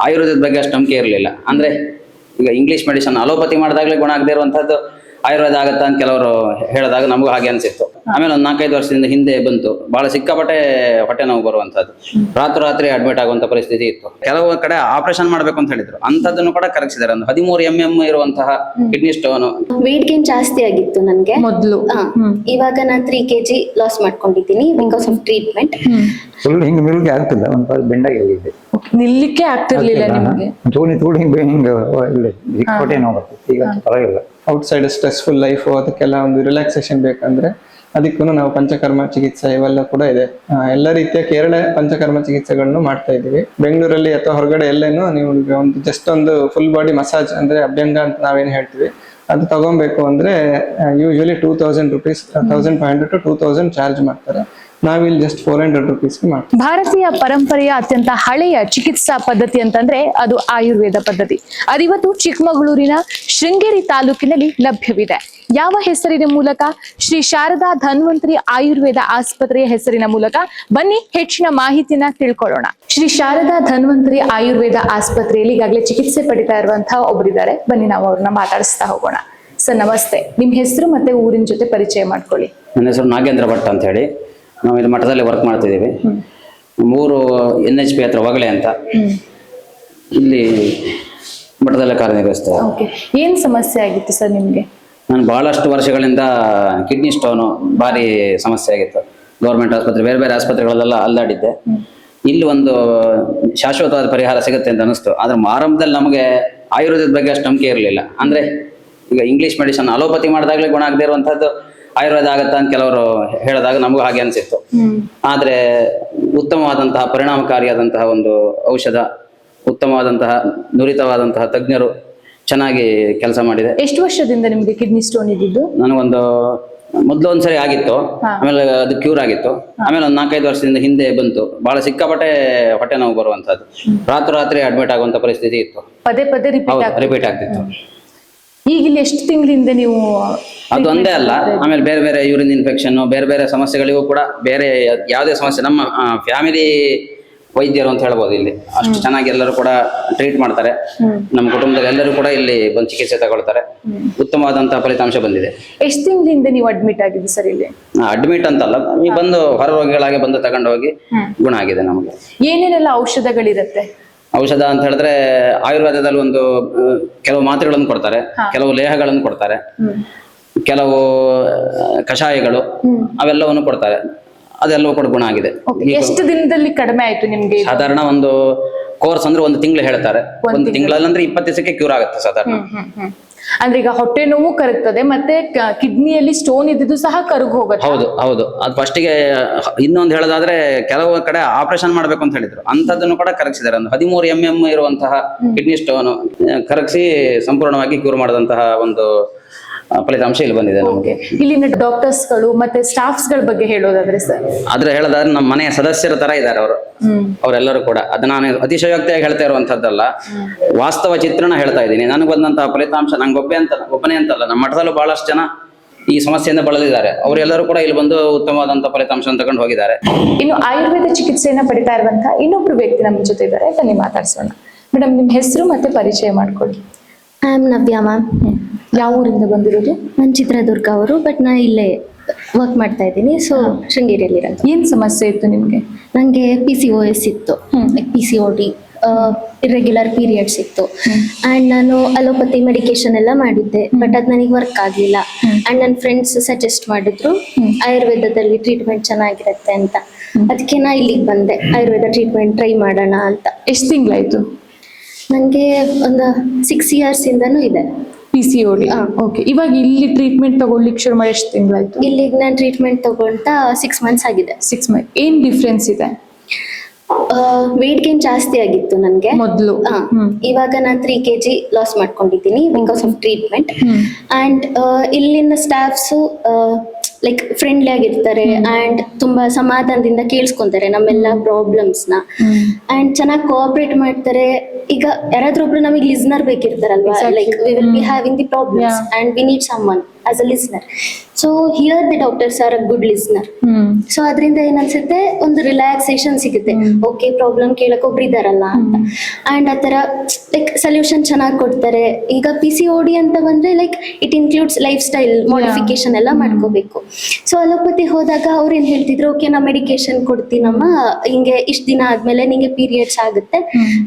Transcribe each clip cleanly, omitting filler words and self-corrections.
ಆಯುರ್ವೇದದ ಬಗ್ಗೆ ಅಷ್ಟು ನಂಬಿಕೆ ಇರಲಿಲ್ಲ. ಅಂದ್ರೆ ಈಗ ಇಂಗ್ಲಿಷ್ ಮೆಡಿಸನ್ ಅಲೋಪತಿ ಮಾಡಿದಾಗಲೇ ಗುಣ ಆಗದೆ ಇರುವಂತದ್ದು ಆಯುರ್ವೇದ ಆಗತ್ತಾ ಅಂತ ಕೆಲವರು ಹೇಳಿದಾಗ ನಮಗೂ ಹಾಗೆ ಅನ್ಸಿತ್ತು. ಆಮೇಲೆ ಒಂದು 4-5 ವರ್ಷದಿಂದ ಹಿಂದೆ ಬಂತು, ಬಹಳ ಸಿಕ್ಕಾಪಟ್ಟೆ ಹೊಟ್ಟೆ ನೋವು ಬರುವಂತದ್ದು, ರಾತ್ರಿ ಅಡ್ಮಿಟ್ ಆಗುವಂತ ಪರಿಸ್ಥಿತಿ ಇತ್ತು. ಕೆಲವು ಕಡೆ ಆಪರೇಷನ್ ಮಾಡ್ಬೇಕು ಅಂತ ಹೇಳಿದ್ರು, ಅಂತದನ್ನು ಕೂಡ ಕರಗಿಸಿದ್ದಾರೆ. ಒಂದು 13 mm ಇರುವಂತಹ ಕಿಡ್ನಿ ಸ್ಟೋನ್. ವೇಟ್ ಗೇನ್ ಜಾಸ್ತಿ ಆಗಿತ್ತು ನನ್ಗೆ ಮೊದಲು. ಇವಾಗ ನಾನು 3 kg ಲಾಸ್ ಮಾಡ್ಕೊಂಡಿದ್ದೀನಿ ಬಿಕಾಸ್ ಆಫ್ ಟ್ರೀಟ್ಮೆಂಟ್. ಫುಲ್ ಹಿಂಗ್ ನಿಲ್ಗೆ ಆಗ್ತಿಲ್ಲ, ಒಂದ್ ಬೆಂಡಾಗಿ ಹೋಗಿದೆ, ನಿಲ್ಲಿಕ್ಕೆ ಆಗ್ತಿರ್ಲಿಲ್ಲ ನಿಮ್ಗೆ? ತೂಡಿ ಹಿಂಗ ಹೊಟ್ಟೆ ನೋವು ಬರ್ತದೆ. ಈಗ ಪರವಾಗಿಲ್ಲ. ಔಟ್ಸೈಡ್ ಸ್ಟ್ರೆಸ್ಫುಲ್ ಲೈಫ್, ಅದಕ್ಕೆಲ್ಲ ಒಂದು ರಿಲ್ಯಾಕ್ಸೇಷನ್ ಬೇಕಂದ್ರೆ ಅದಕ್ಕೂ ನಾವು ಪಂಚಕರ್ಮ ಚಿಕಿತ್ಸೆ ಇವೆಲ್ಲ ಕೂಡ ಇದೆ. ಎಲ್ಲ ರೀತಿಯ ಕೇರಳ ಪಂಚಕರ್ಮ ಚಿಕಿತ್ಸೆಗಳನ್ನು ಮಾಡ್ತಾ ಇದೀವಿ. ಬೆಂಗಳೂರಲ್ಲಿ ಅಥವಾ ಹೊರಗಡೆ ಎಲ್ಲೇನು ನೀವು ಒಂದು ಜಸ್ಟ್ ಒಂದು ಫುಲ್ ಬಾಡಿ ಮಸಾಜ್ ಅಂದ್ರೆ ಅಭ್ಯಂಗ ಅಂತ ನಾವೇನ್ ಹೇಳ್ತೀವಿ, ಅದು ತಗೊಬೇಕು ಅಂದ್ರೆ ಯೂಶಲಿ 2000 rupees, 1500 to 2000 ಚಾರ್ಜ್ ಮಾಡ್ತಾರೆ. ನಾವಿಲ್ಲಿ ಜಸ್ಟ್ 400 rupees ಮಾಡ್ತೀವಿ. ಭಾರತೀಯ ಪರಂಪರೆಯ ಅತ್ಯಂತ ಹಳೆಯ ಚಿಕಿತ್ಸಾ ಪದ್ಧತಿ ಅಂತಂದ್ರೆ ಅದು ಆಯುರ್ವೇದ ಪದ್ಧತಿ. ಅದಿವತ್ತು ಚಿಕ್ಕಮಗಳೂರಿನ ಶೃಂಗೇರಿ ತಾಲೂಕಿನಲ್ಲಿ ಲಭ್ಯವಿದೆ. ಯಾವ ಹೆಸರಿನ ಮೂಲಕ? ಶ್ರೀ ಶಾರದಾ ಧನ್ವಂತರಿ ಆಯುರ್ವೇದ ಆಸ್ಪತ್ರೆಯ ಹೆಸರಿನ ಮೂಲಕ. ಬನ್ನಿ ಹೆಚ್ಚಿನ ಮಾಹಿತಿನ ತಿಳ್ಕೊಳ್ಳೋಣ. ಶ್ರೀ ಶಾರದಾ ಧನ್ವಂತರಿ ಆಯುರ್ವೇದ ಆಸ್ಪತ್ರೆಯಲ್ಲಿ ಈಗಾಗಲೇ ಚಿಕಿತ್ಸೆ ಪಡಿತಾ ಇರುವಂತಹ ಒಬ್ಬರಿದ್ದಾರೆ, ಬನ್ನಿ ನಾವು ಅವ್ರನ್ನ ಮಾತಾಡಿಸ್ತಾ ಹೋಗೋಣ. ಸರ್ ನಮಸ್ತೆ, ನಿಮ್ ಹೆಸರು ಮತ್ತೆ ಊರಿನ ಜೊತೆ ಪರಿಚಯ ಮಾಡ್ಕೊಳ್ಳಿ. ನನ್ನ ಹೆಸರು ನಾಗೇಂದ್ರ ಭಟ್ ಅಂತ ಹೇಳಿ, ನಾವು ಇಲ್ಲಿ ಮಠದಲ್ಲಿ ವರ್ಕ್ ಮಾಡ್ತಿದ್ದೀವಿ. ಊರು NHP ಹತ್ರ ಹೊಗಳೆ ಅಂತ, ಇಲ್ಲಿ ಮಠದಲ್ಲೇ ಕಾರ್ಯನಿರ್ವಹಿಸ್ತೇವೆ. ಏನ್ ಸಮಸ್ಯೆ ಆಗಿತ್ತು ಸರ್ ನಿಮ್ಗೆ? ನಾನು ಬಹಳಷ್ಟು ವರ್ಷಗಳಿಂದ ಕಿಡ್ನಿ ಸ್ಟೋನು ಭಾರಿ ಸಮಸ್ಯೆ ಆಗಿತ್ತು. ಗೌರ್ಮೆಂಟ್ ಆಸ್ಪತ್ರೆ, ಬೇರೆ ಬೇರೆ ಆಸ್ಪತ್ರೆಗಳಲ್ಲೆಲ್ಲ ಅಲ್ಲಾಡಿದ್ದೆ. ಇಲ್ಲಿ ಒಂದು ಶಾಶ್ವತವಾದ ಪರಿಹಾರ ಸಿಗುತ್ತೆ ಅಂತ ಅನಿಸ್ತು. ಆದ್ರೆ ಆರಂಭದಲ್ಲಿ ನಮಗೆ ಆಯುರ್ವೇದದ ಬಗ್ಗೆ ಅಷ್ಟು ನಂಬಿಕೆ ಇರಲಿಲ್ಲ. ಅಂದ್ರೆ ಈಗ ಇಂಗ್ಲಿಷ್ ಮೆಡಿಸನ್ ಅಲೋಪತಿ ಮಾಡಿದಾಗಲೇ ಗುಣ ಆಗದೆ ಇರುವಂತದ್ದು ಆಯುರ್ವೇದ ಆಗತ್ತಾ ಅಂತ ಕೆಲವರು ಹೇಳಿದಾಗ ನಮಗೂ ಹಾಗೆ ಅನ್ಸಿತ್ತು. ಆದ್ರೆ ಉತ್ತಮವಾದಂತಹ ಪರಿಣಾಮಕಾರಿಯಾದಂತಹ ಒಂದು ಔಷಧ, ಉತ್ತಮವಾದಂತಹ ನುರಿತವಾದಂತಹ ತಜ್ಞರು ಚೆನ್ನಾಗಿ ಕೆಲಸ ಮಾಡಿದೆ. ಎಷ್ಟು ವರ್ಷದಿಂದ ನಿಮ್ಗೆ ಕಿಡ್ನಿ ಸ್ಟೋನ್ ಇದ್ದಿದ್ದು? ನನಗೊಂದು ಮೊದಲು ಒಂದ್ಸರಿ ಆಗಿತ್ತು, ಆಮೇಲೆ ಅದು ಕ್ಯೂರ್ ಆಗಿತ್ತು. ಆಮೇಲೆ ಒಂದು 4-5 ವರ್ಷದಿಂದ ಹಿಂದೆ ಬಂತು, ಬಹಳ ಸಿಕ್ಕಾಪಟ್ಟೆ ಹೊಟ್ಟೆ ನೋವು ಬರುವಂತದ್ದು, ರಾತ್ರಿ ಅಡ್ಮಿಟ್ ಆಗುವಂತ ಪರಿಸ್ಥಿತಿ ಇತ್ತು. ಪದೇ ಪದೇ ರಿಪೀಟ್ ಆಗ್ತಿತ್ತು. ಈಗ ಇಲ್ಲಿ ಎಷ್ಟು ತಿಂಗಳಿಂದ ನೀವು? ಅದು ಒಂದೇ ಅಲ್ಲ, ಆಮೇಲೆ ಬೇರೆ ಬೇರೆ ಯೂರಿನ್ ಇನ್ಫೆಕ್ಷನ್, ಬೇರೆ ಬೇರೆ ಸಮಸ್ಯೆಗಳಿಗೂ ಕೂಡ ಬೇರೆ ಯಾವುದೇ ಸಮಸ್ಯೆ ನಮ್ಮ ಫ್ಯಾಮಿಲಿ ವೈದ್ಯರು ಅಂತ ಹೇಳ್ಬೋದು. ಇಲ್ಲಿ ಅಷ್ಟು ಚೆನ್ನಾಗಿ ಎಲ್ಲರೂ ಕೂಡ ಟ್ರೀಟ್ ಮಾಡ್ತಾರೆ. ನಮ್ಮ ಕುಟುಂಬದಲ್ಲಿ ಎಲ್ಲರೂ ಕೂಡ ಇಲ್ಲಿ ಬಂದು ಚಿಕಿತ್ಸೆ ತಗೊಳ್ತಾರೆ. ಉತ್ತಮವಾದಂತಹ ಫಲಿತಾಂಶ ಬಂದಿದೆ. ಎಷ್ಟು ತಿಂಗಳಿಂದ ನೀವು ಅಡ್ಮಿಟ್ ಆಗಿದ್ದು ಸರ್ ಇಲ್ಲಿ? ಅಡ್ಮಿಟ್ ಅಂತಲ್ಲ, ಈ ಬಂದು ಹೊರ ರೋಗಿಗಳಾಗಿ ಬಂದು ತಗೊಂಡು ಹೋಗಿ ಗುಣ ಆಗಿದೆ ನಮಗೆ. ಏನೇನೆಲ್ಲ ಔಷಧಗಳಿರುತ್ತೆ? ಔಷಧ ಅಂತ ಹೇಳಿದ್ರೆ ಆಯುರ್ವೇದದಲ್ಲಿ ಒಂದು ಕೆಲವು ಮಾತ್ರೆಗಳನ್ನು ಕೊಡ್ತಾರೆ, ಕೆಲವು ಲೇಹಗಳನ್ನು ಕೊಡ್ತಾರೆ, ಕೆಲವು ಕಷಾಯಗಳು ಅವೆಲ್ಲವನ್ನು ಕೊಡ್ತಾರೆ. ಅದೆಲ್ಲವೂ ಕೂಡ ಗುಣ ಆಗಿದೆ. ಎಷ್ಟು ದಿನದಲ್ಲಿ ಕಡಿಮೆ ಆಯ್ತು ನಿಮ್ಗೆ? ಸಾಧಾರಣ ಒಂದು ಕೋರ್ಸ್ ಅಂದ್ರೆ 1 ತಿಂಗಳು ಹೇಳ್ತಾರೆ. 1 ತಿಂಗಳಲ್ಲಿ ಅಂದ್ರೆ 20 ದಿವಸಕ್ಕೆ ಕ್ಯೂರ್ ಆಗುತ್ತೆ ಸಾಧಾರಣ. ಅಂದ್ರೆ ಈಗ ಹೊಟ್ಟೆ ನೋವು ಕರಗ್ತದೆ, ಮತ್ತೆ ಕಿಡ್ನಿಯಲ್ಲಿ ಸ್ಟೋನ್ ಇದ್ದಿದ್ದು ಸಹ ಕರಗ್ ಹೋಗುತ್ತೆ. ಹೌದು. ಅದು ಫಸ್ಟಿಗೆ ಇನ್ನೊಂದು ಹೇಳೋದಾದ್ರೆ ಕೆಲವು ಕಡೆ ಆಪರೇಷನ್ ಮಾಡ್ಬೇಕು ಅಂತ ಹೇಳಿದ್ರು, ಅಂತದನ್ನು ಕೂಡ ಕರಗಿಸಿದ್ದಾರೆ. ಒಂದು 13 mm ಇರುವಂತಹ ಕಿಡ್ನಿ ಸ್ಟೋನ್ ಕರಗಿಸಿ ಸಂಪೂರ್ಣವಾಗಿ ಕ್ಯೂರ್ ಮಾಡಿದಂತಹ ಒಂದು ಫಲಿತಾಂಶ ಇಲ್ಲಿ ಬಂದಿದೆ ನಮಗೆ. ಇಲ್ಲಿನ ಡಾಕ್ಟರ್ಸ್ ಗಳು ಮತ್ತೆ ಸ್ಟಾಫ್ಸ್ ಗಳ ಬಗ್ಗೆ ಹೇಳೋದಾದ್ರೆ ಸರ್? ಹೇಳೋದಾದ್ರೆ ನಮ್ಮ ಮನೆಯ ಸದಸ್ಯರ ತರ ಇದ್ದಾರೆ ಅವರು, ಅವರೆಲ್ಲರೂ ಕೂಡ. ಅದು ನಾನು ಅತಿಶಯೋಕ್ತಿಯಾಗಿ ಹೇಳ್ತಾ ಇರುವಂತದ್ದಲ್ಲ, ವಾಸ್ತವ ಚಿತ್ರಣ ಹೇಳ್ತಾ ಇದ್ದೀನಿ. ನನಗೆ ಬಂದಂತಹ ಫಲಿತಾಂಶ ನಂಗೆ ಒಬ್ಬನೇ ಅಂತಲ್ಲ, ನಮ್ಮ ಮಠದಲ್ಲೂ ಬಹಳಷ್ಟು ಜನ ಈ ಸಮಸ್ಯೆಯಿಂದ ಬಳಲಿದ್ದಾರೆ. ಅವರೆಲ್ಲರೂ ಕೂಡ ಇಲ್ಲಿ ಬಂದು ಉತ್ತಮವಾದಂತಹ ಫಲಿತಾಂಶ ತಗೊಂಡು ಹೋಗಿದ್ದಾರೆ. ಇನ್ನು ಆಯುರ್ವೇದ ಚಿಕಿತ್ಸೆಯನ್ನ ಪಡಿತಾ ಇರುವಂತಹ ಇನ್ನೊಬ್ರು ವ್ಯಕ್ತಿ ನಮ್ಮ ಜೊತೆ ಇದ್ದಾರೆ, ಬನ್ನಿ ಮಾತಾಡ್ಸೋಣ. ಮೇಡಮ್, ನಿಮ್ ಹೆಸರು ಮತ್ತೆ ಪರಿಚಯ ಮಾಡ್ಕೊಳ್ಳಿ. I am Navya ma'am. ಯಾವ ಊರಿಂದ ಬಂದಿರೋದು? ನಾನು ಚಿತ್ರದುರ್ಗ ಅವರು, ಬಟ್ ನಾ ಇಲ್ಲೇ ವರ್ಕ್ ಮಾಡ್ತಾ ಇದ್ದೀನಿ. ಸೊ ಶೃಂಗೇರಿಯಲ್ಲಿರೋದು. ಏನ್ ಸಮಸ್ಯೆ ಇತ್ತು ನಿಮ್ಗೆ? ನನಗೆ PCOS ಇತ್ತು, PCOD, ಇರ್ರೆಗ್ಯುಲರ್ ಪೀರಿಯಡ್ಸ್ ಇತ್ತು. ಆ್ಯಂಡ್ ನಾನು ಅಲೋಪತಿ ಮೆಡಿಕೇಶನ್ ಎಲ್ಲ ಮಾಡಿದ್ದೆ, ಬಟ್ ಅದು ನನಗೆ ವರ್ಕ್ ಆಗಲಿಲ್ಲ. ಆ್ಯಂಡ್ ನನ್ನ ಫ್ರೆಂಡ್ಸ್ ಸಜೆಸ್ಟ್ ಮಾಡಿದ್ರು ಆಯುರ್ವೇದದಲ್ಲಿ ಟ್ರೀಟ್ಮೆಂಟ್ ಚೆನ್ನಾಗಿರುತ್ತೆ ಅಂತ. ಅದಕ್ಕೆ ನಾ ಇಲ್ಲಿಗೆ ಬಂದೆ, ಆಯುರ್ವೇದ ಟ್ರೀಟ್ಮೆಂಟ್ ಟ್ರೈ ಮಾಡೋಣ ಅಂತ. ಎಷ್ಟು ತಿಂಗಳಾಯ್ತು? ನನಗೆ ಒಂದು 6 years ಇಂದನೂ ಇದೆ PCOD. ಓಕೆ. ಇವಾಗ ಇಲ್ಲಿ ಟ್ರೀಟ್ಮೆಂಟ್ ತಗೊಳ್ಳಿಕ್ಕೆ ಶುರು ಮಾಡಿ ಎಷ್ಟು ತಿಂಗಳಾಯ್ತು? ಇಲ್ಲಿಗೆ ನಾನು ಟ್ರೀಟ್ಮೆಂಟ್ ತಗೊಳ್ತಾ 6 months ಆಗಿದೆ. 6 months. ಏನ್ ಡಿಫ್ರೆನ್ಸ್ ಇದೆ? ವೇಟ್ ಗೇನ್ ಜಾಸ್ತಿ ಆಗಿತ್ತು ನನ್ಗೆ ಮೊದಲು. ಇವಾಗ ನಾನು 3 kg ಲಾಸ್ ಮಾಡ್ಕೊಂಡಿದ್ದೀನಿ ಬಿಕಾಸ್ ಆಫ್ ಟ್ರೀಟ್ಮೆಂಟ್. ಅಂಡ್ ಇಲ್ಲಿನ ಸ್ಟಾಫ್ಸ್ ಲೈಕ್ ಫ್ರೆಂಡ್ಲಿ ಆಗಿರ್ತಾರೆ ಅಂಡ್ ತುಂಬಾ ಸಮಾಧಾನದಿಂದ ಕೇಳಿಸ್ಕೊಂತಾರೆ ನಮ್ಮೆಲ್ಲ ಪ್ರಾಬ್ಲಮ್ಸ್ ನ. ಅಂಡ್ ಚೆನ್ನಾಗಿ ಕೋಆಪರೇಟ್ ಮಾಡ್ತಾರೆ. ಈಗ ಯಾರಾದ್ರೂ ಒಬ್ರು ನಮಗೆ ಲಿಸ್ನರ್ ಬೇಕಿರ್ತಾರಲ್ವಾ, like we will be having the problems and we need someone as a listener. So here the doctors are a good listener. So ಅದರಿಂದ ಏನನ್ಸುತ್ತೆ, ಒಂದು ರಿಲ್ಯಾಕ್ಸೇಷನ್ ಸಿಗುತ್ತೆ. ಓಕೆ, ಪ್ರಾಬ್ಲಮ್ ಕೇಳಕ್ ಒಬ್ರು ಇದಾರಲ್ಲ ಅಂತ. ಅಂಡ್ ಆ ತರ ಲೈಕ್ ಸೊಲ್ಯೂಷನ್ ಚೆನ್ನಾಗಿ ಕೊಡ್ತಾರೆ. ಈಗ PCOD ಅಂತ ಬಂದ್ರೆ like it includes life style modification ಎಲ್ಲ ಮಾಡ್ಕೋಬೇಕು. ಸೊ ಅಲೋಪತಿ ಹೋದಾಗ ಅವ್ರು ಏನ್ ಹೇಳ್ತಿದ್ರು, ಓಕೆ ನಾ ಮೆಡಿಕೇಶನ್ ಕೊಡ್ತೀನಮ್ಮ, ಹಿಂಗೆ ಇಷ್ಟ ದಿನ ಆದ್ಮೇಲೆ ನಿಂಗೆ ಪೀರಿಯಡ್ಸ್ ಆಗುತ್ತೆ.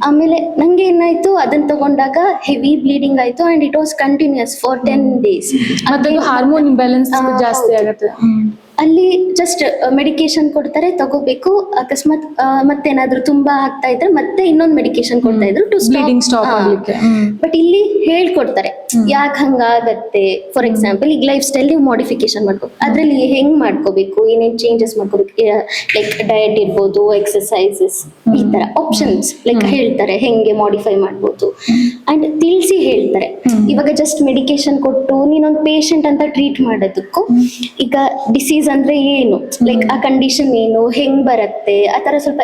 ಆಮೇಲೆ ನಂಗೆ ಏನಾಯ್ತು, ಅದನ್ನ ತಗೊಂಡಾಗ ಹೆವಿ ಬ್ಲೀಡಿಂಗ್ ಆಯ್ತು and it was continues for 10 days. Hormone imbalance ಜಾಸ್ತಿ ಆಗುತ್ತೆ. ಅಲ್ಲಿ ಜಸ್ಟ್ ಮೆಡಿಕೇಶನ್ ಕೊಡ್ತಾರೆ, ತಗೋಬೇಕು. ಅಕಸ್ಮಾತ್ ಮತ್ತೇನಾದ್ರೂ ತುಂಬಾ ಆಗ್ತಾ ಇದ್ರೆ ಮತ್ತೆ ಇನ್ನೊಂದು ಮೆಡಿಕೇಶನ್ ಕೊಡ್ತಾ ಇದ್ರು ಟು ಬ್ಲೀಡಿಂಗ್ ಸ್ಟಾಪ್ ಆಗ್ಲಿಕ್ಕೆ. ಬಟ್ ಇಲ್ಲಿ ಹೇಳ್ಕೊಡ್ತಾರೆ ಯಾಕೆ ಹಂಗಾಗತ್ತೆ. ಫಾರ್ ಎಕ್ಸಾಂಪಲ್, ಈಗ ಲೈಫ್ ಸ್ಟೈಲ್ ನೀವು ಮಾಡಿಫಿಕೇಶನ್ ಮಾಡ್ಕೋ, ಅದ್ರಲ್ಲಿ ಹೆಂಗ್ ಮಾಡ್ಕೋಬೇಕು, ಏನೇನ್ ಚೇಂಜಸ್ ಮಾಡ್ಕೋಬೇಕು, ಲೈಕ್ ಡಯಟ್ ಇರ್ಬೋದು, ಎಕ್ಸರ್ಸೈಸಸ್, ಈ ತರ ಆಪ್ಷನ್ಸ್ ಲೈಕ್ ಹೇಳ್ತಾರೆ ಹೆಂಗೆ ಮಾಡಿಫೈ ಮಾಡ್ಬೋದು ಅಂಡ್ ತಿಳಿಸಿ ಹೇಳ್ತಾರೆ. ಇವಾಗ ಜಸ್ಟ್ ಮೆಡಿಕೇಶನ್ ಕೊಟ್ಟು ನೀನೊಂದು ಪೇಷಂಟ್ ಅಂತ ಟ್ರೀಟ್ ಮಾಡೋದಕ್ಕೂ, ಈಗ ಡಿಸೀಸ್ ಅಂದ್ರೆ ಏನು, ಲೈಕ್ ಆ ಕಂಡೀಷನ್ ಏನು, ಹೆಂಗ್ ಬರುತ್ತೆ, ಆ ತರ ಸ್ವಲ್ಪ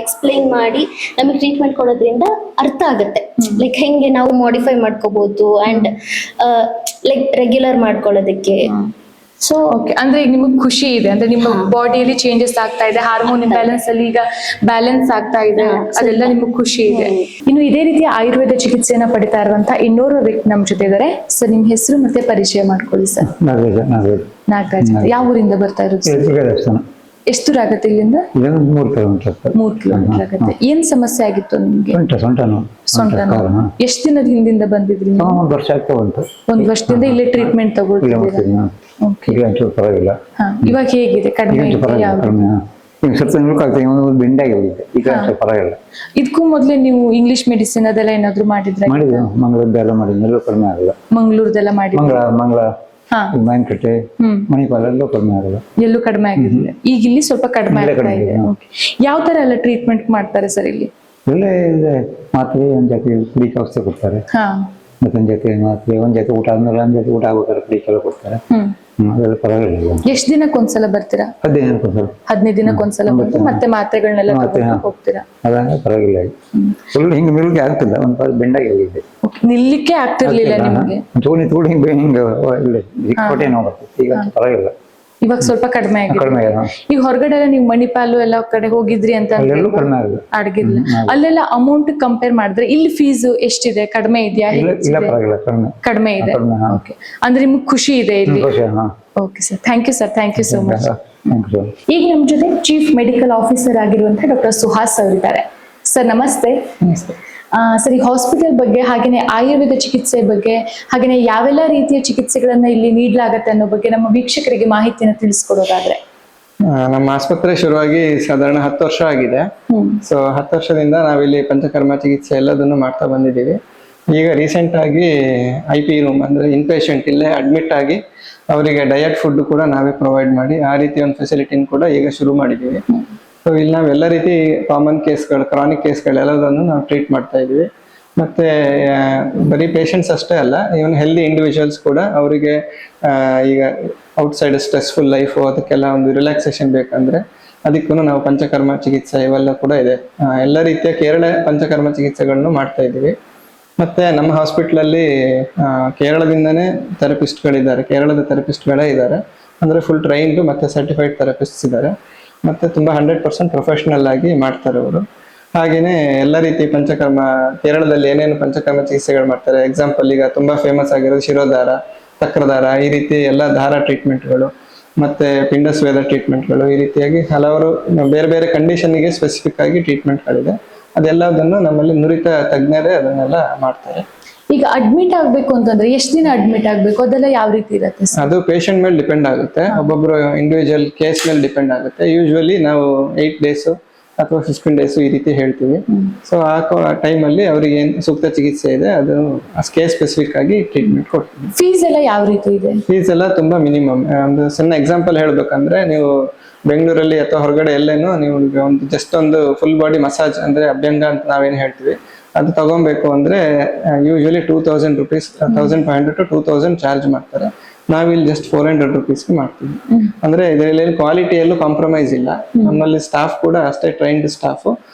ಎಕ್ಸ್ಪ್ಲೈನ್ ಮಾಡಿ ನಮಗೆ ಟ್ರೀಟ್ಮೆಂಟ್ ಕೊಡೋದ್ರಿಂದ ಅರ್ಥ ಆಗುತ್ತೆ. ಲೈಕ್ ಹೆಂಗೆ ನಾವು ಮಾಡಿಫೈ ಮಾಡ್ಕೋಬಹುದು ಅಂಡ್ ಲೈಕ್ ರೆಗ್ಯುಲರ್ ಮಾಡ್ಕೊಳ್ಳೋದಕ್ಕೆ. ಸೊ ಓಕೆ, ಅಂದ್ರೆ ಈಗ ನಿಮಗೆ ಖುಷಿ ಇದೆ, ಅಂದ್ರೆ ನಿಮ್ಮ ಬಾಡಿಯಲ್ಲಿ ಚೇಂಜಸ್ ಆಗ್ತಾ ಇದೆ, ಹಾರ್ಮೋನ್ ಇಂಬ್ಯಾಲೆನ್ಸ್ ಅಲ್ಲಿ ಈಗ ಬ್ಯಾಲೆನ್ಸ್ ಆಗ್ತಾ ಇದೆ, ಅದೆಲ್ಲ ನಿಮಗೆ ಖುಷಿ ಇದೆ. ಇನ್ನು ಇದೇ ರೀತಿಯ ಆಯುರ್ವೇದ ಚಿಕಿತ್ಸೆಯನ್ನ ಪಡಿತಾ ಇರುವಂತಹ ಇನ್ನೋರ್ವ ವ್ಯಕ್ತಿ ನಮ್ಮ ಜೊತೆ ಇದ್ದಾರೆ. ಸರ್, ನಿಮ್ಮ ಹೆಸರು ಮತ್ತೆ ಪರಿಚಯ ಮಾಡ್ಕೊಳ್ಳಿ ಸರ್. ನಾಗರಾಜ್. ಯಾವ ಊರಿಂದ ಬರ್ತಾ ಇರೋದು? ಎಷ್ಟು ದೂರ ಆಗುತ್ತೆ ಇಲ್ಲಿಂದ? 3 ಕಿಲೋಮೀಟರ್. 3 ಕಿಲೋಮೀಟರ್ ಆಗುತ್ತೆ. ಏನ್ ಸಮಸ್ಯೆ ಆಗಿತ್ತು ನಿಮ್ಗೆ? ಸೊಂಟ ನೋವು. ಎಷ್ಟು ದಿನದ ಹಿಂದಿಂದ ಬಂದಿದ್ರಿ? 1 ವರ್ಷ ಆಗ್ತಾ ಉಂಟು. 1 ವರ್ಷದಿಂದ ಇಲ್ಲೇ ಟ್ರೀಟ್ಮೆಂಟ್ ತಗೊಳ್ತಿದ್ದೀರಾ? ಓಕೆ. ಪರವಾಗಿಲ್ಲ. ಇವಾಗ ಹೇಗಿದೆ? ಕಡಿಮೆ ಇದೆಯಾ? ಬೆಂಡಾಗಿ ಹೋಗಿದೆ, ಈಗ ಪರವಾಗಿಲ್ಲ. ಇದಕ್ಕೂ ಮೊದ್ಲೇ ನೀವು ಇಂಗ್ಲಿಷ್ ಮೆಡಿಸಿನ್ ಅದೆಲ್ಲ ಏನಾದ್ರು ಮಾಡಿದ್ರೆ? ಮಾಡಿದ್ವಿ, ಮಂಗಳೂರದೆಲ್ಲ ಮಾಡಿದ್ವಿ, ಎಲ್ಲೂ ಕಡಿಮೆ ಆಗಲ್ಲ. ಮಂಗಳೂರದೆಲ್ಲ ಮಾಡಿದ್ರೆ? ಮಂಗಳ ಮಾವಿನಕಟ್ಟೆ, ಮಣಿಪಾಲ ಎಲ್ಲೂ ಕಡಿಮೆ ಆಗಲ್ಲ. ಎಲ್ಲೂ ಕಡಿಮೆ ಆಗಿಲ್ಲ. ಈಗ ಇಲ್ಲಿ ಸ್ವಲ್ಪ ಕಡಿಮೆ ಆಗ್ತಾ ಇದೆ. ಯಾವ ತರ ಎಲ್ಲ ಟ್ರೀಟ್ಮೆಂಟ್ ಮಾಡ್ತಾರೆ ಸರ್ ಇಲ್ಲಿ? ಒಳ್ಳೆ ಮಾತ್ರೆ, ಒಂದ್ ಜಾತಿ ಕುಡಿಕೆ ಔಷಧಿ ಕೊಡ್ತಾರೆ, ಮತ್ತೆ ಒಂದ್ ಜಾತಿ ಮಾತ್ರೆ, ಒಂದ್ ಜಾತಿ ಊಟ ಆದ್ಮೇಲೆ ಒಂದ್ ಜಾತಿ ಊಟ ಆಗ್ಬೇಕಾದ್ರೆ ಕುಡಿಕೆಲ್ಲ ಕೊಡ್ತಾರೆ. ಅದೆಲ್ಲ ಪರವಾಗಿಲ್ಲ. ಎಷ್ಟ್ ದಿನಕ್ಕೊಂದ್ಸಲ ಬರ್ತೀರಾ? 15 ದಿನಕ್ಕೊಂದ್ಸಲ. 15 ದಿನಕ್ಕೊಂದ್ಸಲ ಬಂದು ಮತ್ತೆ ಮಾತ್ರೆಗಳನ್ನೆಲ್ಲ ತಗೊಂಡು ಹೋಗ್ತೀರಾ? ಅದಂಗ ಪರವಾಗಿಲ್ಲ. ಫುಲ್ ಹಿಂಗ್ ನಿಲ್ಗೆ ಆಗ್ತಿಲ್ಲ, ಒಂದ್ ಬೆಂಡಾಗಿ ಹೋಗಿದೆ. ನಿಲ್ಲಿಕ್ಕೆ ಆಗ್ತಿರ್ಲಿಲ್ಲ ನಿಮ್ಗೆ? ತೋಣಿ ತೋಡಿ ಹಿಂಗ ಹಿಂಗ ಇಲ್ಲ, ಹೊಟ್ಟೆ ನೋವು ಬರ್ತದೆ. ಈಗ ಪರವಾಗಿಲ್ಲ, ಇವಾಗ ಸ್ವಲ್ಪ ಕಡಿಮೆ ಆಗಿದೆ. ಈಗ ಹೊರಗಡೆ ಎಲ್ಲ ನೀವು ಮಣಿಪಾಲು ಎಲ್ಲ ಕಡೆ ಹೋಗಿದ್ರಿ ಅಂತ ಅಡ್ಗಿಲ್ಲ, ಅಲ್ಲೆಲ್ಲ ಅಮೌಂಟ್ ಕಂಪೇರ್ ಮಾಡಿದ್ರೆ ಇಲ್ಲಿ ಫೀಸ್ ಎಷ್ಟಿದೆ? ಕಡಿಮೆ ಇದೆಯಾ? ಕಡಿಮೆ ಇದೆ. ಅಂದ್ರೆ ನಿಮ್ಗೆ ಖುಷಿ ಇದೆ ಇಲ್ಲಿ? Okay sir, thank you sir, thank you so much. ಈಗ ನಮ್ಮ ಜೊತೆ ಚೀಫ್ ಮೆಡಿಕಲ್ ಆಫೀಸರ್ ಆಗಿರುವಂತಹ ಡಾಕ್ಟರ್ ಸುಹಾಸ್ ಅವರಿದ್ದಾರೆ. ಸರ್ ನಮಸ್ತೆ. ಸರ್, ಈ ಹಾಸ್ಪಿಟಲ್ ಬಗ್ಗೆ ಹಾಗೇನೆ ಆಯುರ್ವೇದ ಚಿಕಿತ್ಸೆ ಬಗ್ಗೆ ಹಾಗೇನೆ ಯಾವೆಲ್ಲ ರೀತಿಯ ಚಿಕಿತ್ಸೆಗಳನ್ನ ಇಲ್ಲಿ ನೀಡಲಾಗತ್ತೆ ಅನ್ನೋ ಬಗ್ಗೆ ನಮ್ಮ ವೀಕ್ಷಕರಿಗೆ ಮಾಹಿತಿಯನ್ನು ತಿಳಿಸ್ಕೊಡೋದಾದ್ರೆ? ನಮ್ಮ ಆಸ್ಪತ್ರೆ ಶುರುವಾಗಿ ಸಾಧಾರಣ 10 ವರ್ಷ ಆಗಿದೆ. ಸೊ 10 ವರ್ಷದಿಂದ ನಾವಿಲ್ಲಿ ಪಂಚಕರ್ಮ ಚಿಕಿತ್ಸೆ ಎಲ್ಲದನ್ನು ಮಾಡ್ತಾ ಬಂದಿದ್ದೀವಿ. ಈಗ ರೀಸೆಂಟ್ ಆಗಿ IP ರೂಮ್ ಅಂದ್ರೆ ಇನ್ ಪೇಷಂಟ್ ಇಲ್ಲೇ ಅಡ್ಮಿಟ್ ಆಗಿ ಅವರಿಗೆ ಡಯಟ್ ಫುಡ್ ಕೂಡ ನಾವೇ ಪ್ರೊವೈಡ್ ಮಾಡಿ ಆ ರೀತಿ ಒಂದು ಫೆಸಿಲಿಟಿನ ಕೂಡ ಈಗ ಶುರು ಮಾಡಿದ್ದೀವಿ. ಸೊ ಇಲ್ಲಿ ನಾವು ಎಲ್ಲ ರೀತಿ ಕಾಮನ್ ಕೇಸ್ಗಳು, ಕ್ರಾನಿಕ್ ಕೇಸ್ಗಳೆಲ್ಲದನ್ನು ನಾವು ಟ್ರೀಟ್ ಮಾಡ್ತಾ ಇದ್ವಿ. ಮತ್ತೆ ಬರೀ ಪೇಷಂಟ್ಸ್ ಅಷ್ಟೇ ಅಲ್ಲ, ಇವನ್ ಹೆಲ್ದಿ ಇಂಡಿವಿಜುವಲ್ಸ್ ಕೂಡ ಅವರಿಗೆ ಈಗ ಔಟ್ಸೈಡ್ ಸ್ಟ್ರೆಸ್ಫುಲ್ ಲೈಫು ಅದಕ್ಕೆಲ್ಲ ಒಂದು ರಿಲ್ಯಾಕ್ಸೇಷನ್ ಬೇಕಂದ್ರೆ ಅದಕ್ಕೂ ನಾವು ಪಂಚಕರ್ಮ ಚಿಕಿತ್ಸೆ ಇವೆಲ್ಲ ಕೂಡ ಇದೆ. ಎಲ್ಲ ರೀತಿಯ ಕೇರಳ ಪಂಚಕರ್ಮ ಚಿಕಿತ್ಸೆಗಳನ್ನು ಮಾಡ್ತಾ ಇದ್ದೀವಿ. ಮತ್ತೆ ನಮ್ಮ ಹಾಸ್ಪಿಟ್ಲಲ್ಲಿ ಕೇರಳದಿಂದನೇ ಥೆರಪಿಸ್ಟ್ಗಳಿದ್ದಾರೆ, ಕೇರಳದ ಥೆರಪಿಸ್ಟ್ಗಳೇ ಇದ್ದಾರೆ. ಅಂದ್ರೆ ಫುಲ್ ಟ್ರೈನ್ಡ್ ಮತ್ತೆ ಸರ್ಟಿಫೈಡ್ ಥೆರಪಿಸ್ಟ್ಸ್ ಇದ್ದಾರೆ. ಮತ್ತೆ ತುಂಬಾ 100% ಪ್ರೊಫೆಷನಲ್ ಆಗಿ ಮಾಡ್ತಾರೆ ಅವರು. ಹಾಗೇನೆ ಎಲ್ಲ ರೀತಿ ಪಂಚಕರ್ಮ, ಕೇರಳದಲ್ಲಿ ಏನೇನು ಪಂಚಕರ್ಮ ಚಿಕಿತ್ಸೆಗಳು ಮಾಡ್ತಾರೆ, ಎಕ್ಸಾಂಪಲ್ ಈಗ ತುಂಬಾ ಫೇಮಸ್ ಆಗಿರೋದು ಶಿರೋದಾರ, ಚಕ್ರದಾರ, ಈ ರೀತಿ ಎಲ್ಲ ದಾರ ಟ್ರೀಟ್ಮೆಂಟ್ಗಳು, ಮತ್ತೆ ಪಿಂಡಸ್ವೇದ ಟ್ರೀಟ್ಮೆಂಟ್ಗಳು, ಈ ರೀತಿಯಾಗಿ ಹಲವಾರು ಬೇರೆ ಬೇರೆ ಕಂಡೀಷನ್ಗೆ ಸ್ಪೆಸಿಫಿಕ್ ಆಗಿ ಟ್ರೀಟ್ಮೆಂಟ್ಗಳಿದೆ. ಅದೆಲ್ಲದನ್ನು ನಮ್ಮಲ್ಲಿ ನುರಿತ ತಜ್ಞರೇ ಅದನ್ನೆಲ್ಲ ಮಾಡ್ತಾರೆ. ಈಗ ಅಡ್ಮಿಟ್ ಆಗ್ಬೇಕು ಅಂತಂದ್ರೆ ಎಷ್ಟು ದಿನ ಅಡ್ಮಿಟ್ ಆಗ್ಬೇಕು, ಅದೆಲ್ಲ ಯಾವ ರೀತಿ ಇರುತ್ತೆ? ಅದು ಪೇಷಂಟ್ ಮೇಲೆ ಡಿಪೆಂಡ್ ಆಗುತ್ತೆ, ಒಬ್ಬೊಬ್ರು ಇಂಡಿವಿಜುವಲ್ ಕೇಸ್ ಮೇಲೆ ಡಿಪೆಂಡ್ ಆಗುತ್ತೆ. ಯೂಶುವಲಿ ನಾವು 8 ಡೇಸ್ ಅಥವಾ 15 ಡೇಸ್ ಈ ರೀತಿ ಹೇಳ್ತೀವಿ. ಸೊ ಆ ಟೈಮಲ್ಲಿ ಅವ್ರಿಗೆ ಏನ್ ಸೂಕ್ತ ಚಿಕಿತ್ಸೆ ಇದೆ ಅದು ಕೇಸ್ ಸ್ಪೆಸಿಫಿಕ್ ಆಗಿ ಟ್ರೀಟ್ಮೆಂಟ್ ಕೊಡ್ತೀವಿ. ಫೀಸ್ ಎಲ್ಲ ಯಾವ ರೀತಿ ಇದೆ? ಫೀಸ್ ಎಲ್ಲ ತುಂಬಾ ಮಿನಿಮಮ್. ಒಂದು ಸಣ್ಣ ಎಕ್ಸಾಂಪಲ್ ಹೇಳ್ಬೇಕಂದ್ರೆ, ನೀವು ಬೆಂಗಳೂರಲ್ಲಿ ಅಥವಾ ಹೊರಗಡೆ ಎಲ್ಲೇನು ನೀವು ಒಂದು ಜಸ್ಟ್ ಒಂದು ಫುಲ್ ಬಾಡಿ ಮಸಾಜ್ ಅಂದ್ರೆ ಅಭ್ಯಂಗ ಅಂತ ನಾವೇನು ಹೇಳ್ತೀವಿ, ಅದು ತಗೊಬೇಕು ಅಂದ್ರೆ ಯೂಶುವಲಿ 2000 rupees, 1500 to 2000 ಚಾರ್ಜ್ ಮಾಡ್ತಾರೆ. ನಾವಿಲ್ಲಿ ಜಸ್ಟ್ 400 rupeesಗೆ ಮಾಡ್ತೀವಿ. ಅಂದ್ರೆ ಇದರಲ್ಲಿ ಕ್ವಾಲಿಟಿಯಲ್ಲೂ ಕಾಂಪ್ರಮೈಸ್ ಇಲ್ಲ. ನಮ್ಮಲ್ಲಿ ಸ್ಟಾಫ್ ಕೂಡ ಅಷ್ಟೇ ಟ್ರೈನ್ಡ್ ಸ್ಟಾಫ್.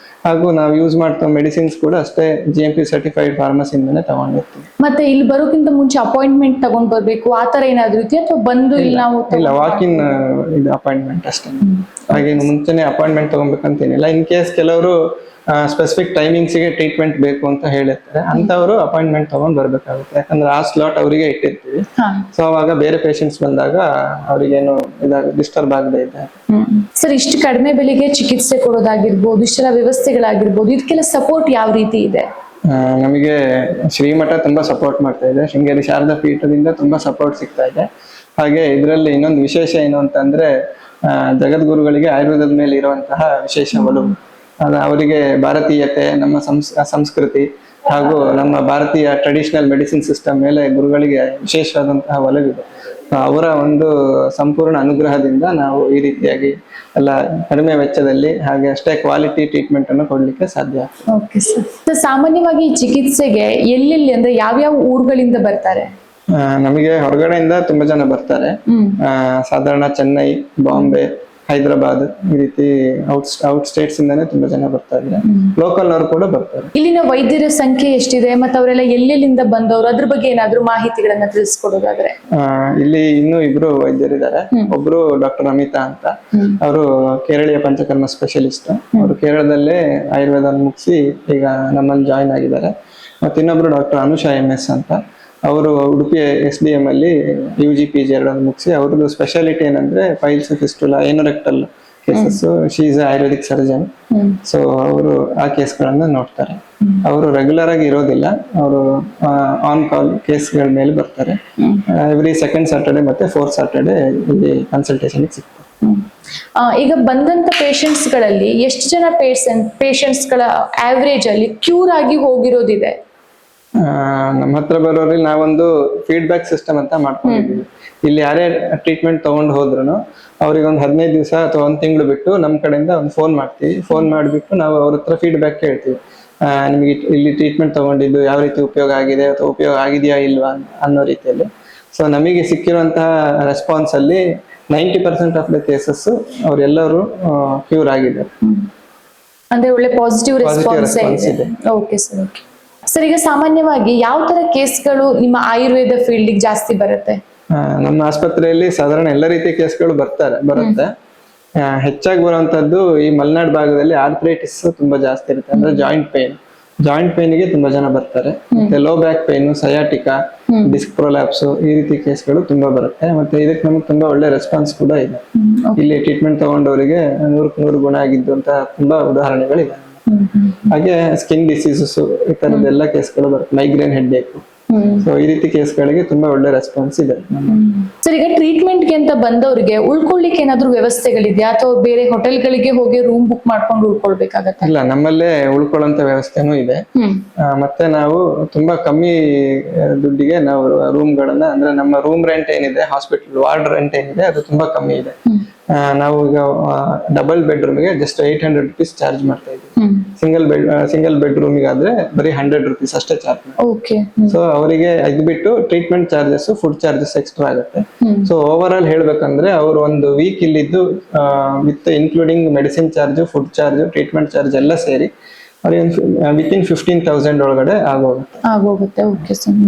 ಹಾಗೂ ನಾವು ಯೂಸ್ ಮಾಡ್ತಾ ಮೆಡಿಸಿನ್ಸ್ ಕೂಡ ಅಷ್ಟೇ GMP ಸರ್ಟಿಫೈಡ್ ಫಾರ್ಮಸಿಯಿಂದನೇ ತಗೊಂಡಿರ್ತೀವಿ. ಮತ್ತೆ ಇಲ್ಲಿ ಬರೋಕ್ಕಿಂತ ಮುಂಚೆ ಅಪಾಯಿಂಟ್ಮೆಂಟ್ ತಗೊಂಡ್ ಬರ್ಬೇಕು ಆ ತರ ಏನಾದ್ರು ಇದೆಯಾ ಅಥವಾ ಬಂದು ಇಲ್ಲಿ ನಾವು ಇಲ್ಲ, ವಾಕಿನ್ ಇದು ಅಪಾಯಿಂಟ್ಮೆಂಟ್ ಅಷ್ಟೇ. ಹಾಗೇನು ಮುಂಚೆನೆ ಅಪಾಯಿಂಟ್ಮೆಂಟ್ ತಗೊಬೇಕಂತೇನಿಲ್ಲ. ಇನ್ ಕೇಸ್ ಕೆಲವರು ಸ್ಪೆಸಿಫಿಕ್ ಟೈಮಿಂಗ್ಸ್ಗೆ ಟ್ರೀಟ್ಮೆಂಟ್ ಬೇಕು ಅಂತ ಹೇಳಿರ್ತಾರೆ, ಅಂತವರು ಅಪಾಯಿಂಟ್ಮೆಂಟ್ ತಗೊಂಡ್ ಬರ್ಬೇಕಾಗುತ್ತೆ. ಯಾಕಂದ್ರೆ ಆ ಸ್ಲಾಟ್ ಅವರಿಗೆ ಇಟ್ಟಿರ್ತೀವಿ. ಸೊ ಅವಾಗ ಬೇರೆ ಪೇಷಂಟ್ಸ್ ಬಂದಾಗ ಅವರಿಗೇನು ಡಿಸ್ಟರ್ಬ್ ಆಗದೆ ಇದೆ. ಸರ್, ಇಷ್ಟು ಕಡಿಮೆ ಬೆಲೆಗೆ ಚಿಕಿತ್ಸೆ ಕೊಡೋದಾಗಿರ್ಬೋದು, ಇಷ್ಟೆಲ್ಲ ವ್ಯವಸ್ಥೆಗಳಾಗಿರ್ಬೋದು, ಇದಕ್ಕೆಲ್ಲ ಸಪೋರ್ಟ್ ಯಾವ ರೀತಿ ಇದೆ? ನಮಗೆ ಶ್ರೀಮಠ ತುಂಬಾ ಸಪೋರ್ಟ್ ಮಾಡ್ತಾ ಇದೆ. ಶೃಂಗೇರಿ ಶಾರದಾ ಪೀಠದಿಂದ ತುಂಬಾ ಸಪೋರ್ಟ್ ಸಿಗ್ತಾ ಇದೆ. ಹಾಗೆ ಇದರಲ್ಲಿ ಇನ್ನೊಂದು ವಿಶೇಷ ಏನು ಅಂತಂದ್ರೆ ಜಗದ್ಗುರುಗಳಿಗೆ ಆಯುರ್ವೇದದ ಮೇಲೆ ಇರುವಂತಹ ವಿಶೇಷ ಒಲವು. ಅವರಿಗೆ ಭಾರತೀಯತೆ, ನಮ್ಮ ಸಂಸ್ಕೃತಿ ಹಾಗೂ ನಮ್ಮ ಭಾರತೀಯ ಟ್ರೆಡಿಷನಲ್ ಮೆಡಿಸಿನ್ ಸಿಸ್ಟಮ್ ಮೇಲೆ ಗುರುಗಳಿಗೆ ವಿಶೇಷವಾದಂತಹ ಒಲವಿದೆ. ಅವರ ಒಂದು ಸಂಪೂರ್ಣ ಅನುಗ್ರಹದಿಂದ ನಾವು ಈ ರೀತಿಯಾಗಿ ಎಲ್ಲ ಕಡಿಮೆ ವೆಚ್ಚದಲ್ಲಿ ಹಾಗೆ ಅಷ್ಟೇ ಕ್ವಾಲಿಟಿ ಟ್ರೀಟ್ಮೆಂಟ್ ಅನ್ನು ಕೊಡ್ಲಿಕ್ಕೆ ಸಾಧ್ಯ. Okay sir. ಸಾಮಾನ್ಯವಾಗಿ ಈ ಚಿಕಿತ್ಸೆಗೆ ಎಲ್ಲೆಲ್ಲಿ ಅಂದ್ರೆ ಯಾವ್ಯಾವ ಊರುಗಳಿಂದ ಬರ್ತಾರೆ? ನಮಗೆ ಹೊರಗಡೆಯಿಂದ ತುಂಬಾ ಜನ ಬರ್ತಾರೆ. ಸಾಧಾರಣ ಚೆನ್ನೈ, ಬಾಂಬೆ, ಹೈದರಾಬಾದ್ ಈ ರೀತಿ ಔಟ್ ಸ್ಟೇಟ್ಸ್ ಇಂದಾನೆ ತುಂಬಾ ಜನ ಬರ್ತಾ ಇದ್ದಾರೆ. ಲೋಕಲ್ ಅವರು ಕೂಡ ಬರ್ತಾರೆ. ಇಲ್ಲಿನ ವೈದ್ಯರ ಸಂಖ್ಯೆ ಎಷ್ಟಿದೆ ಮತ್ತೆ ಅವರೆಲ್ಲ ಎಲ್ಲೆಲ್ಲಿಂದ ಬಂದವರು, ಅದ್ರ ಬಗ್ಗೆ ಏನಾದ್ರು ಮಾಹಿತಿಗಳನ್ನ ತಿಳಿಸ್ಕೊಡೋದಾದ್ರೆ? ಇಲ್ಲಿ ಇನ್ನೂ ಇಬ್ರು ವೈದ್ಯರಿದ್ದಾರೆ. ಒಬ್ರು ಡಾಕ್ಟರ್ ಅಮಿತಾ ಅಂತ, ಅವರು ಕೇರಳೀಯ ಪಂಚಕರ್ಮ ಸ್ಪೆಷಲಿಸ್ಟ್. ಅವರು ಕೇರಳದಲ್ಲೇ ಆಯುರ್ವೇದ ಮುಗಿಸಿ ಈಗ ನಮ್ಮಲ್ಲಿ ಜಾಯಿನ್ ಆಗಿದ್ದಾರೆ. ಮತ್ತೆ ಇನ್ನೊಬ್ರು ಡಾಕ್ಟರ್ ಅನುಷಾ MS ಅಂತ, ಅವರು ಉಡುಪಿ SDM ಅಲ್ಲಿ UG/PG ಎರಡನ್ನು ಮುಗಿಸಿ ಅವ್ರದ್ದು ಸ್ಪೆಷಾಲಿಟಿ ಏನಂದ್ರೆ piles, fistula, anorectal cases. She is ayurvedic surgeon. So ಅವರು ಆ ಕೇಸ್ಗಳನ್ನ ನೋಡ್ತಾರೆ. ಅವರು ರೆಗ್ಯುಲರ್ ಆಗಿ ಇರೋದಿಲ್ಲ, ಅವರು ಆನ್ ಕಾಲ್ ಕೇಸ್ಗಳ ಮೇಲೆ ಬರ್ತಾರೆ. ಎವ್ರಿ ಸೆಕೆಂಡ್ ಸ್ಯಾಟರ್ಡೆ ಮತ್ತೆ ಫೋರ್ತ್ ಸ್ಯಾಟರ್ಡೆ ಇಲ್ಲಿ ಕನ್ಸಲ್ಟೇಷನ್ ಸಿಗ್ತಾರೆ. ಈಗ ಬಂದಂತ ಪೇಷಂಟ್ಸ್ ಗಳಲ್ಲಿ ಎಷ್ಟು ಜನ ಪೇಷಂಟ್ಸ್ ಗಳ ಆವರೇಜ್ ಅಲ್ಲಿ ಕ್ಯೂರ್ ಆಗಿ ಹೋಗಿರೋದಿದೆ? ನಮ್ಮ ಹತ್ರ ಬರೋರಲ್ಲಿ ನಾವೊಂದು ಫೀಡ್ಬ್ಯಾಕ್ ಸಿಸ್ಟಮ್ ಅಂತ ಮಾಡ್ಕೊಂಡಿದ್ದೀವಿ. ಇಲ್ಲಿ ಯಾರೇ ಟ್ರೀಟ್ಮೆಂಟ್ ತಗೊಂಡು ಹೋದ್ರು ಅವ್ರಿಗೆ ಒಂದು 15 ದಿವಸ ಅಥವಾ 1 ತಿಂಗಳು ಬಿಟ್ಟು ನಮ್ಮ ಕಡೆಯಿಂದ ಒಂದು ಫೋನ್ ಮಾಡ್ತೀವಿ. ಫೋನ್ ಮಾಡಿಬಿಟ್ಟು ನಾವು ಅವ್ರ ಹತ್ರ ಫೀಡ್ಬ್ಯಾಕ್ ಕೇಳ್ತೀವಿ. ನಿಮಗೆ ಇಲ್ಲಿ ಟ್ರೀಟ್ಮೆಂಟ್ ತಗೊಂಡಿದ್ದು ಯಾವ ರೀತಿ ಉಪಯೋಗ ಆಗಿದೆ ಅಥವಾ ಉಪಯೋಗ ಆಗಿದೆಯಾ ಇಲ್ವಾ ಅನ್ನೋ ರೀತಿಯಲ್ಲಿ. ಸೊ ನಮಗೆ ಸಿಕ್ಕಿರುವಂತಹ ರೆಸ್ಪಾನ್ಸ್ ಅಲ್ಲಿ 90% ಆಫ್ ದ ಕೇಸಸ್ ಅವರೆಲ್ಲರೂ ಕ್ಯೂರ್ ಆಗಿದ್ದಾರೆ. ಅಂದ್ರೆ ಒಳ್ಳೆ ಪಾಸಿಟಿವ್ ರೆಸ್ಪಾನ್ಸ್ ಇದೆ. Okay sir. ಓಕೆ ಸರ್, ಈಗ ಸಾಮಾನ್ಯವಾಗಿ ಯಾವ ತರ ಕೇಸ್ಗಳು ನಿಮ್ಮ ಆಯುರ್ವೇದ ಫೀಲ್ಡ್ ಜಾಸ್ತಿ ಬರುತ್ತೆ? ನಮ್ಮ ಆಸ್ಪತ್ರೆಯಲ್ಲಿ ಸಾಧಾರಣ ಎಲ್ಲ ರೀತಿಯ ಕೇಸ್ಗಳು ಬರುತ್ತೆ. ಹೆಚ್ಚಾಗಿ ಬರುವಂತದ್ದು ಈ ಮಲೆನಾಡು ಭಾಗದಲ್ಲಿ ಆರ್ಥ್ರೈಟಿಸ್ ತುಂಬಾ ಜಾಸ್ತಿ ಇರುತ್ತೆ. ಅಂದ್ರೆ ಜಾಯಿಂಟ್ ಪೇನ್ಗೆ ತುಂಬಾ ಜನ ಬರ್ತಾರೆ. ಮತ್ತೆ low back pain, sciatica, disc prolapse ಈ ರೀತಿ ಕೇಸ್ಗಳು ತುಂಬಾ ಬರುತ್ತೆ. ಮತ್ತೆ ಇದಕ್ಕೆ ನಮಗೆ ತುಂಬಾ ಒಳ್ಳೆ ರೆಸ್ಪಾನ್ಸ್ ಕೂಡ ಇದೆ. ಇಲ್ಲಿ ಟ್ರೀಟ್ಮೆಂಟ್ ತಗೊಂಡವರಿಗೆ 100ಕ್ಕೆ 100 ಗುಣ ಆಗಿದ್ದು ಅಂತ ತುಂಬಾ ಉದಾಹರಣೆಗಳಿದೆ. ಹಾಗೆ ಸ್ಕಿನ್ ಡಿಸೀಸಸ್ ಈ ತರದೆಲ್ಲ ಕೇಸ್ಗಳು ಬರುತ್ತೆ. ಮೈಗ್ರೇನ್, ಹೆಡ್ಏಕ್, ಸೊ ಈ ರೀತಿ ಕೇಸ್ಗಳಿಗೆ ತುಂಬಾ ಒಳ್ಳೆ ರೆಸ್ಪಾನ್ಸ್ ಇದೆ. ಸರ್, ಈಗ ಟ್ರೀಟ್ಮೆಂಟ್ಗೆ ಅಂತ ಬಂದವರಿಗೆ ಉಳ್ಕೊಳ್ಳಿಕ್ಕೆ ಏನಾದ್ರು ವ್ಯವಸ್ಥೆಗಳಿದೆಯಾ ಅಥವಾ ಬೇರೆ ಹೋಟೆಲ್ಗಳಿಗೆ ಹೋಗಿ ರೂಮ್ ಬುಕ್ ಮಾಡ್ಕೊಂಡು ಉಳ್ಕೊಳ್ಬೇಕಾಗತ್ತೆ? ಇಲ್ಲ, ನಮ್ಮಲ್ಲೇ ಉಳ್ಕೊಳ್ಳುವಂತ ವ್ಯವಸ್ಥೆನೂ ಇದೆ. ಮತ್ತೆ ನಾವು ತುಂಬಾ ಕಮ್ಮಿ ದುಡ್ಡಿಗೆ ನಾವು ರೂಮ್ಗಳನ್ನ, ಅಂದ್ರೆ ನಮ್ಮ ರೂಮ್ ರೆಂಟ್ ಏನಿದೆ, ಹಾಸ್ಪಿಟಲ್ ವಾರ್ಡ್ ರೆಂಟ್ ಏನಿದೆ, ಅದು ತುಂಬಾ ಕಮ್ಮಿ ಇದೆ. ನಾವು ಈಗ ಡಬಲ್ ಬೆಡ್ರೂಮ್ಗೆ ಜಸ್ಟ್ 800 rupees ಚಾರ್ಜ್ ಮಾಡ್ತಾ ಇದ್ದೀವಿ. ಸಿಂಗಲ್ ಬೆಡ್ರೂಮಿಗೆ ಆದ್ರೆ ಬರೀ 100 rupees ಅಷ್ಟೇ ಚಾರ್ಜ್ ಮಾಡ್ತೀವಿ. ಸೊ ಅವರಿಗೆ ಇದು ಬಿಟ್ಟು treatment charges, food charges extra ಆಗುತ್ತೆ. ಸೊ ಓವರ್ ಆಲ್ ಹೇಳ್ಬೇಕಂದ್ರೆ ಅವರು ಒಂದು ವೀಕ್ ಇಲ್ಲಿದ್ದು with including medicine charge, food charge, treatment charge ಎಲ್ಲ ಸೇರಿ ಅವ್ರಿಗೆ ವಿತಿನ್ 15,000 ಒಳಗಡೆ ಆಗೋಗುತ್ತೆ. Okay sir.